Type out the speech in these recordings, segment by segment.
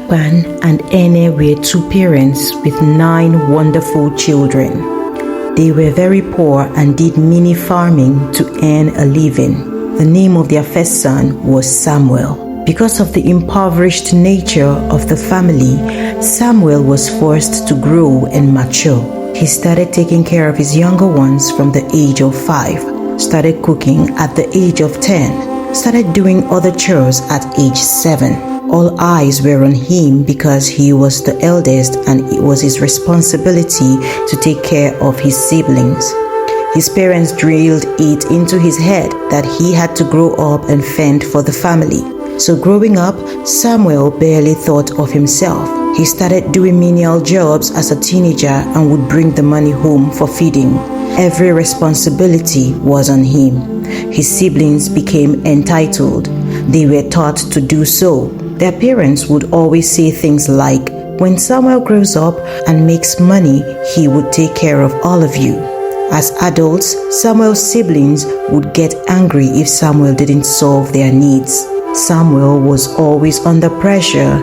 Akpan and Ene were two parents with 9 wonderful children. They were very poor and did mini farming to earn a living. The name of their first son was Samuel. Because of the impoverished nature of the family, Samuel was forced to grow and mature. He started taking care of his younger ones from the age of 5, started cooking at the age of 10, started doing other chores at age 7. All eyes were on him because he was the eldest and it was his responsibility to take care of his siblings. His parents drilled it into his head that he had to grow up and fend for the family. So growing up, Samuel barely thought of himself. He started doing menial jobs as a teenager and would bring the money home for feeding. Every responsibility was on him. His siblings became entitled. They were taught to do so. Their parents would always say things like, "When Samuel grows up and makes money, he would take care of all of you." As adults, Samuel's siblings would get angry if Samuel didn't solve their needs. Samuel was always under pressure.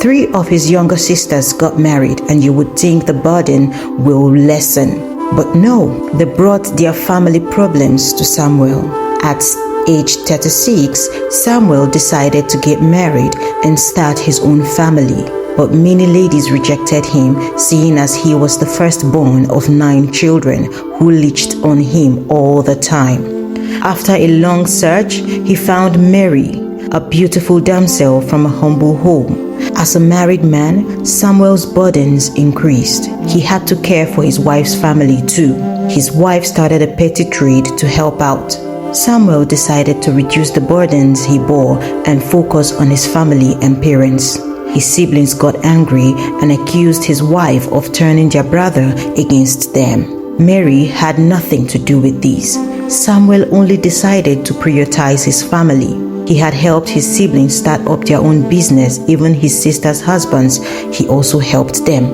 3 of his younger sisters got married and you would think the burden will lessen. But no, they brought their family problems to Samuel. At age 36, Samuel decided to get married and start his own family. But many ladies rejected him, seeing as he was the firstborn of 9 children who leached on him all the time. After a long search, he found Mary, a beautiful damsel from a humble home. As a married man, Samuel's burdens increased. He had to care for his wife's family too. His wife started a petty trade to help out. Samuel decided to reduce the burdens he bore and focus on his family and parents. His siblings got angry and accused his wife of turning their brother against them. Mary had nothing to do with this. Samuel only decided to prioritize his family. He had helped his siblings start up their own business, even his sister's husbands, he also helped them.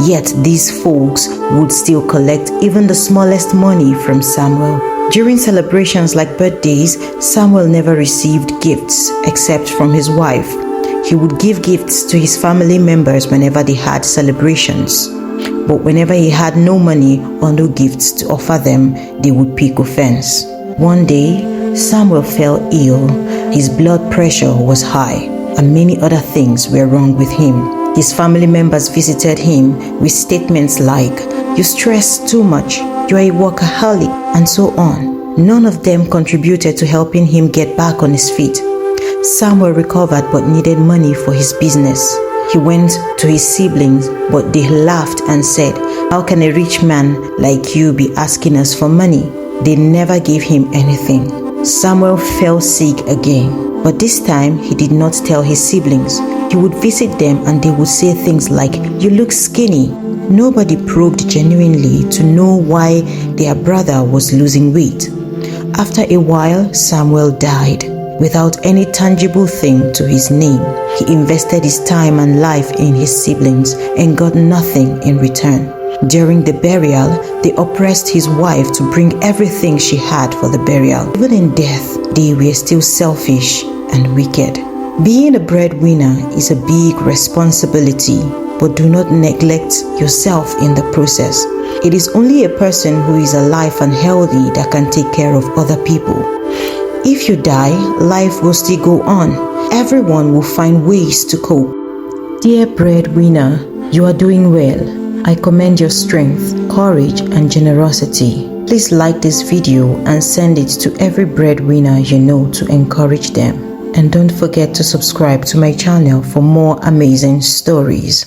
Yet these folks would still collect even the smallest money from Samuel. During celebrations like birthdays, Samuel never received gifts except from his wife. He would give gifts to his family members whenever they had celebrations. But whenever he had no money or no gifts to offer them, they would pick offense. One day, Samuel fell ill. His blood pressure was high, and many other things were wrong with him. His family members visited him with statements like, "You stress too much, you're a workaholic," and so on. None of them contributed to helping him get back on his feet. Samuel recovered but needed money for his business. He went to his siblings, but they laughed and said, "How can a rich man like you be asking us for money?" They never gave him anything. Samuel fell sick again, but this time he did not tell his siblings. He would visit them and they would say things like, "You look skinny." Nobody probed genuinely to know why their brother was losing weight. After a while, Samuel died without any tangible thing to his name. He invested his time and life in his siblings and got nothing in return. During the burial, they oppressed his wife to bring everything she had for the burial. Even in death, they were still selfish and wicked. Being a breadwinner is a big responsibility, but do not neglect yourself in the process. It is only a person who is alive and healthy that can take care of other people. If you die, life will still go on. Everyone will find ways to cope. Dear breadwinner, you are doing well. I commend your strength, courage, and generosity. Please like this video and send it to every breadwinner you know to encourage them. And don't forget to subscribe to my channel for more amazing stories.